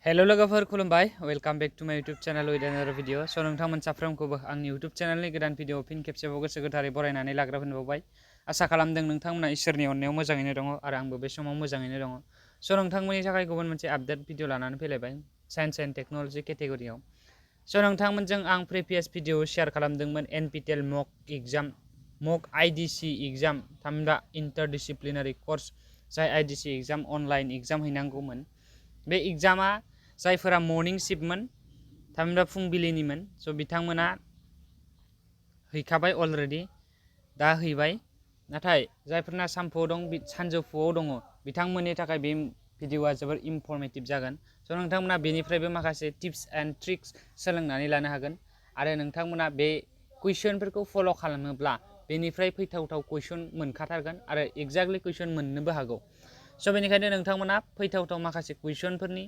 Hello लोगोफोर खुलुमबाय welcome back to माय YouTube channel with another video स नोंथांमोन साफ्रोमखौबो आंनि यूट्यूब चैनलनि गोदान भिडियो फिन खेबसेबाव गोसो गोथारै बरायनानै लाग्रा होनबावबाय आसा खालामदों नोंथांमोना इसोरनि अननायाव मोजाङैनो दङ आरो आंबो बे समाव मोजाङैनो दङ स नोंथांमोननि थाखाय गुबुन मोनसे आपडेट भिडियो लानानै फैलायबाय साइन्स एन्ड टेक्नोलॉजी केटेगरियाव स नोंथांमोनजों आं प्रिभियास भिडियो शेयार खालामदोंमोन एनपिटिएल मक आईडीसी एग्जाम थामहिनबा इंटरडिसिप्लिनारि कोर्स जाय आईडीसी एग्जाम अनलाइन एग्जाम हैनांगौमोन बे एग्जामा जायफोरा मर्निं शिफ्टमोन थामहिनबा फुंबिलिनिमोन स बिथांमोना हैखाबाय अलरेडि दा हैबाय नाथाय जायफोरना सानजौफुआव दङ बिथांमोननि थाखाय बे भिडियोआ जोबोर इनफरमेटिभ जागोन स नोंथांमोना बेनिफ्रायबो माखासे टिप्स एन्ड ट्रिक्स सोलोंनानै लानो हागोन आरो नोंथांमोना बे कुइसनफोरखौ फल' खालामोब्ला बेनिफ्राय फैथावथाव कुइसन मोनखाथारगोन आरो एक्जाक्टलि कुइसन मोननोबो हागौ स बेनिखायनो नोंथांमोना फैथावथाव माखासे कुइसनफोरनि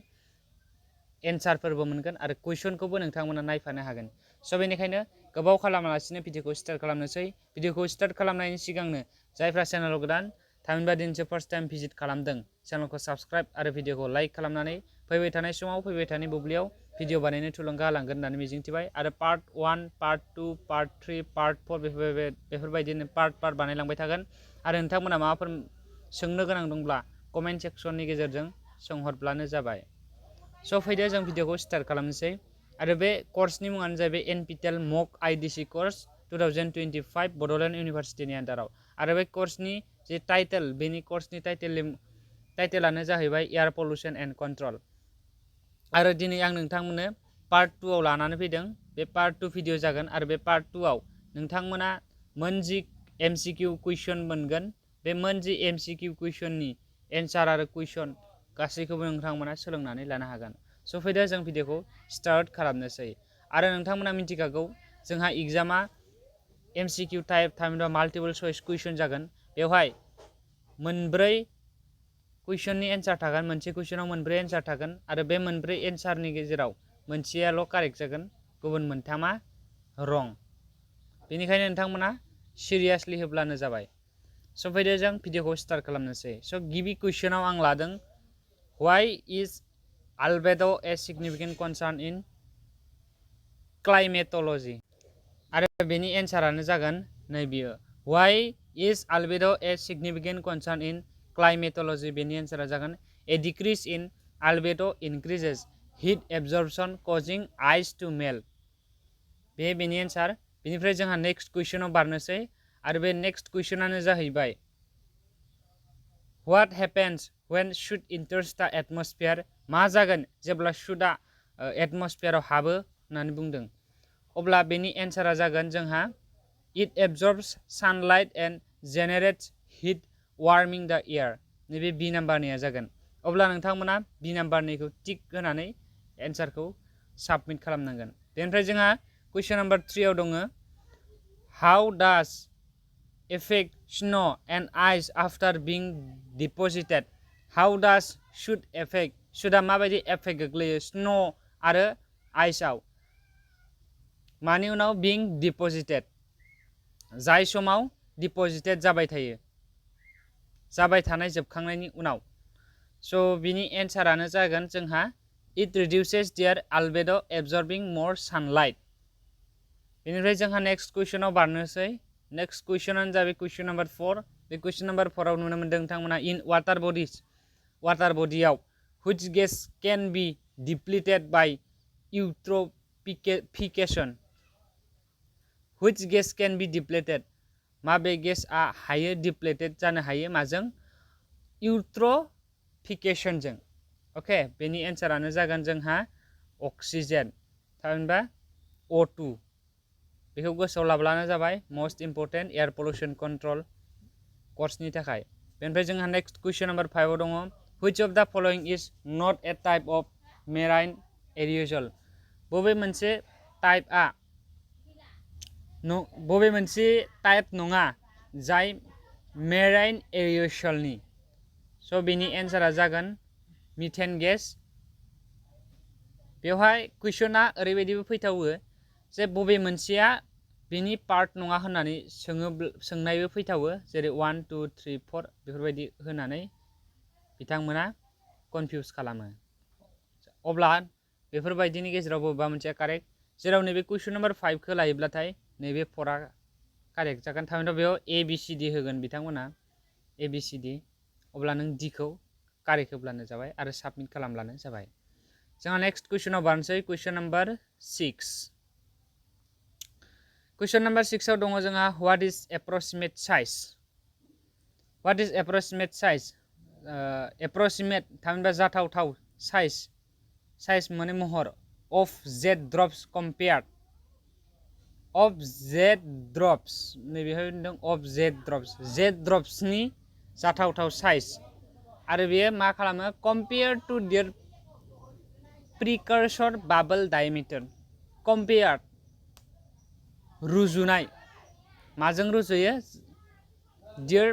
एन्सारफोरबो मोनगोन आरो कुइसनखौबो नोंथांमोना नायफानो हागोन स बेनिखायनो गोबाव खालामालासिनो भिडियोखौ स्टार्ट खालामनोसै भिडियोखौ स्टार्ट खालामनायनि सिगांनो जायफ्रा चेनेलाव गोदान थामहिनबा दिनैसो फार्स्ट टाइम भिजिट खालामदों चेनेलखौ साबस्क्राइब आरो भिडियोखौ लाइक खालामनानै फैबाय थानाय समाव फैबाय थानाय बुब्लियाव भिडियो बानायनो थुलुंगा लांगोन होननानै मिजिंथिबाय आरो पार्ट 1 पार्ट 2 पार्ट 3 पार्ट 4 बेफोरबायदिनो पार्ट बानायलांबाय थागोन आरो नोंथांमोना माबाफोर सोंनो गोनां दंब्ला कमेन्ट सेक्सननि गेजेरजों सोंहरब्लानो जाबाय स फैदो जों भिडियोखौ स्टार्ट खालामनोसै आरो बे कर्सनि मुङानो जाहैबाय एनपिटिएल मक आईडीसी कोर्स 2025 बड'लेण्ड इउनिभारसिटिनि आन्दाराव आरो बे कर्सनि जे टाइटेल बेनि कर्सनि टाइटेलानो जाहैबाय एयार पल्यूशन एन्ड कंट्रोल आरो दिनै आं नोंथांमोननो पार्ट 2 आव लानानै फैदों बे पार्ट 2 भिडियो जागोन आरो बे पार्ट 2 आव नोंथांमोना मोनजि एमसीक्यू कुइसन मोनगोन बे मोनजि एमसीक्यू कुइसननि एन्सार आरो कुइसन गासैखौबो नोंथांमोना सोलोंनानै लानो हागोन स फैदो जों भिडियोखौ स्टार्ट खालामनोसै आरो नोंथांमोना मिथिखागौ जोंहा एग्जामा एमसीक्यू टाइप थामहिनबा माल्टिपल चॉइस कुइसन जागोन बेवहाय मोनब्रै कुइसननि एन्सार थागोन मोनसे कुइसनाव मोनब्रै एन्सार थागोन आरो बे मोनब्रै एन्सारनि गेजेराव मोनसेयाल' कारेक्ट जागोन गुबुन मोनथामा रं बेनिखायनो नोंथांमोना सिरियासलि होब्लानो जाबाय स फैदो जों भिडियोखौ स्टार्ट खालामनोसै स गिबि कुइसनाव आं लादों why is albedo a significant concern in climatology आरो बेनि एन्सारानो जागोन नैबियो why is albedo a significant concern in climatology बेनि एन्सारा जागोन a decrease in albedo increases heat absorption causing ice to melt बेनि एन्सार बेनिफ्राय जोंहा नेक्स्ट कुइसनाव बारनोसै आरो बे नेक्स्ट कुइसनानो जाहैबाय What happens when soot enters the atmosphere मा जागोन जेब्ला सुटआ एटमस्फियाराव हाबो होननानै बुंदों अब्ला बेनि एन्सारा जागोन जोंहा it absorbs sunlight and generates heat warming the air नैबे बी नाम्बारनिया जागोन अब्ला नोंथांमोना बी नाम्बारनिखौ टिक होनानै एन्सारखौ साबमिट खालामनांगोन बेनिफ्राय जोंहा कुइसन नाम्बार 3 आव दङ How does affect snow and ice after being deposited How does soot affect sootआ माबायदि एफेक्ट गोग्लैयो स्नो आरो आइसआव मानि उनाव being deposited जाय समाव डिपजिटेड जाबाय थानाय जोबखांनायनि उनाव स बिनि एन्सारानो जागोन जोंहा it reduces their albedo absorbing more sunlight बेनिफ्राय जोंहा नेक्स्ट कुइसनाव बारनोसै नेक्स्ट कुइसनानो जाबाय कुइसन नाम्बार 4 बे कुइसन नाम्बार 4 आव नुनो मोनदों नोंथांमोना इन water बडियाव which gas can be depleted by eutrophication which gas can be depleted माबे गेसआ हायो डिप्लेटेड जानो हायो माजों इउट्र'फिकेशनजों ओके बेनि एन्सारानो जागोन जोंहा अक्सिजेन थामहिनबा O2 बेखौ गोसोआव लाब्लानो जाबाय most important air pollution control कर्सनि थाखाय बेनिफ्राय जोंहा नेक्स्ट कुइसन नाम्बार 5 आव दङ which of the following is not a type of marine aerosol बबे मोनसे टाइप नङा जाय मेराइन एरियोसलनि स बेनि एन्सारा जागोन मिथेन गेस बेवहाय कुइसना ओरैबायदिबो फैथावो जे बबे मोनसेया बेनि पार्ट नङा होननानै सोंनायबो फैथावो जेरै 1 2 3 4 बेफोरबायदि होनानै बिथांमोना कनफिउज खालामो अब्ला बेफोरबायदिनि गेजेराव बबेबा मोनसे कारेक्ट जेराव नैबे कुइसन नम्बर 5 खौ लायोब्लाथाय नैबे 4 आ कारेक्ट जागोन थामहिनबा बेयाव ABCD होगोन बिथांमोना ABCD अब्ला नों D खौ कारेक्ट होब्लानो जाबाय आरो साबमिट खालामब्लानो जाबाय जोंहा नेक्स्ट कुइसनाव बारनोसै कुइसन नम्बर 6 कुइसन नम्बर 6 आव दङ जोंहा what is approximate size what is approximate size approximate थामहिनबा जाथावथाव साइज माने महर of Z drops compared of Z drops नैबेहाय होनदों of Z drops नि जाथावथाव साइज आरो बेयो मा खालामो compared to their precursor bubble diameter compared रुजुनाय माजों रुजुयो their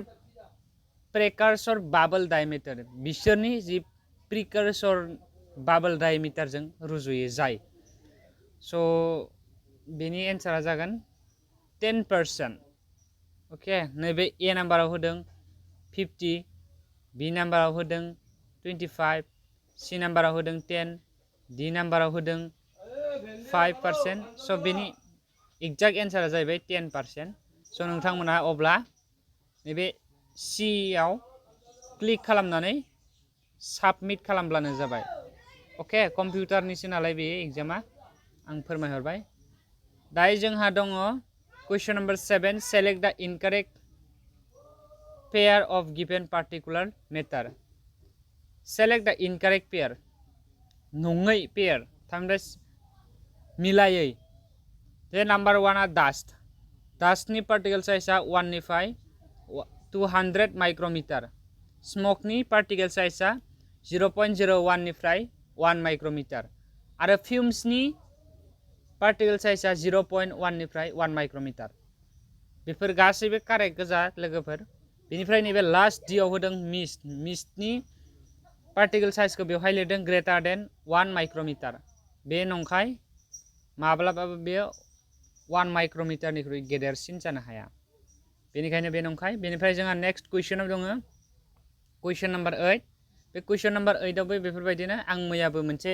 precursor bubble diameter बिसोरनि जि precursor bubble diameter जों रुजुयो जाय स' बेनि एन्सारा जागोन 10%। ओके नैबे ए नाम्बाराव होदों 50 बी नाम्बाराव होदों 25 सी नाम्बाराव होदों 10 डी नाम्बाराव होदों 5%। स' बेनि एक्जाक्ट एन्सारा जाहैबाय 10%। स' नोंथांमोना अब्ला नैबे सी आव क्लिक खालामनानै साबमिट खालामब्लानो जाबाय। ओके कम्पिउटारनिसो नालाय बे एग्जामा आं फोरमायहरबाय दायो जोंहा दङ कुइसन नम्बर 7 सेलेक्ट द incorrect pair of given particular matter select द इनकारेक्ट पेयर नङै पेयर थामहिनबा मिलायै जे नाम्बार 1 आ डास्टनि पार्टिकल साइजआ 1 निफ्राय 200 माइक्र'मिटार स्मकनि पार्टिकल साइजआ 0.01 निफ्राय 1 माइक्र'मिटार आरो फ्यूम्सनि पार्टिकल साइजआ 0.1 निफ्राय 1 माइक्र'मिटार बेफोर गासैबो कारेक्ट गोजा लोगोफोर बेनिफ्राय नैबे लास्ट डीआव होदों मिस्टनि पार्टिकल साइजखौ बेवहाय लिरदों ग्रेटार देन 1 माइक्र'मिटार बे नंखाय माब्लाबाबो बेयो 1 माइक्र'मिटारनिख्रुइ गेदेरसिन जानो हाया बेनिखायनो बे नंखाय बेनिफ्राय जोंहा नेक्स्ट कुइसनाव दङ कुइसन नम्बर 8 बे कुइसन नम्बर 8 आवबो बेफोरबायदिनो आं मैयाबो मोनसे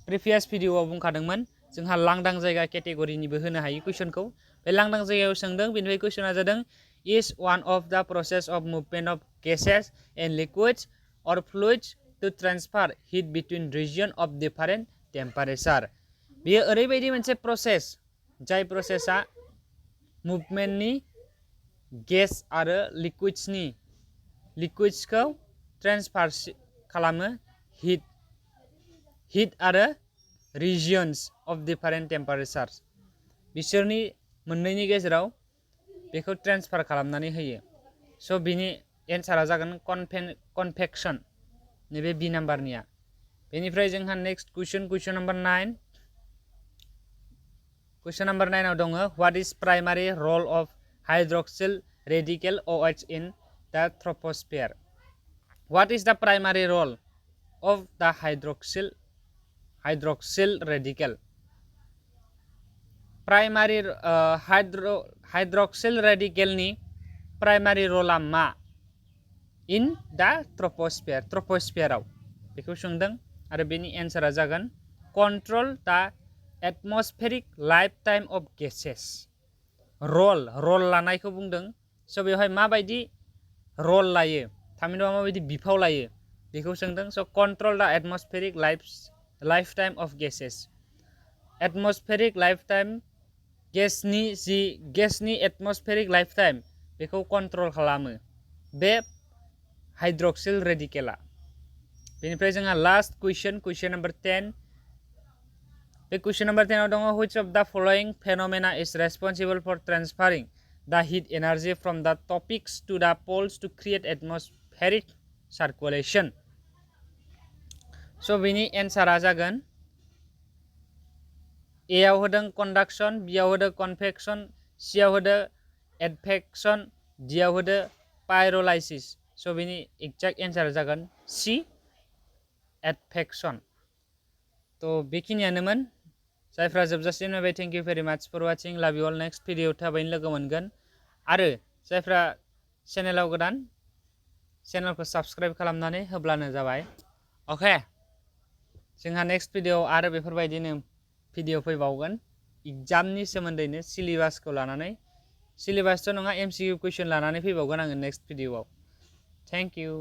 प्रिभियास भिडिअआव बुंखादोंमोन जोंहा लांदां जायगा केटेगरिनिबो होनो हायो कुइसनखौ बे लांदां जायगायाव सोंदों बेनिफ्राय कुइसना जादों is one of the process of movement of gases and liquids or fluids to transfer heat between region of different temperature बेयो ओरैबायदि मोनसे प्रसेस जाय प्रसेसा मुभमेन्टनि गेस आरो लिक्विड्सखौ ट्रान्सफार खालामो हिट आरो रिजियन्स अफ डिफारेन्ट टेम्पारेचार्स बिसोरनि मोननैनि गेजेराव बेखौ ट्रान्सफार खालामनानै होयो स' बिनि एन्सारा जागोन कनभेक्सन नैबे बी नाम्बारनिया बेनिफ्राय जोंहा नेक्स्ट कुइसन नम्बर 9 कुइसन नम्बर 9 आव दङ what is primary role of hydroxyl radical OH in the troposphere what is the primary role of the hydroxyl radical primary hydroxyl रेडिकेलनि प्राइमारि रला मा इन द ट्रपोस्फियराव बेखौ सोंदों आरो बेनि एन्सारा जागोन control the atmospheric life time of guesses रल लानायखौ बुंदों स' बेवहाय माबायदि रल लायो थामहिनबा माबायदि बिफाव लायो बेखौ सोंदों स' control the atmospheric life time of gases atmospheric life time गेसनि एटमस्फेरिक लाइफ टाइम बेखौ कन्ट्रल खालामो बे हाइड्रक्सिल रेडिकेला बेनिफ्राय जोंहा लास्ट कुइसन नम्बर 10 बे कुइसन नम्बर 10 आव दङ which of the following phenomena is responsible for transferring the heat energy from the tropics to the poles to create atmospheric circulation स' बिनि एन्सारा जागोन ए आव होदों कन्डाक्सन बी आव होदों कनभेक्सन सी आव होदों एडभेक्सन डी आव होदों पाइरोलाइसिस स' बिनि एक्जाक्ट एन्सारा जागोन सी एडभेक्सन थ' बेखिनियानोमोन जायफ्रा जोबजासिम नायबाय थेंक इउ भेरि माच फर वाचिं लाभ इउ अल नेक्स्ट भिडिअ थाबैनो लोगो मोनगोन आरो जायफ्रा चेनेलाव गोदान चेनेलखौ साबस्क्राइब खालामनानै होब्लानो जाबाय अके जोंहा नेक्स्ट भिडिअआव आरो बेफोरबायदिनो भिडिअ फैबावगोन एग्जामनि सोमोन्दैनो सिलेबासखौ लानानै सिलेबासथ' नङा MCQ कुइसन लानानै फैबावगोन आङो नेक्स्ट भिडिअआव। Thank you.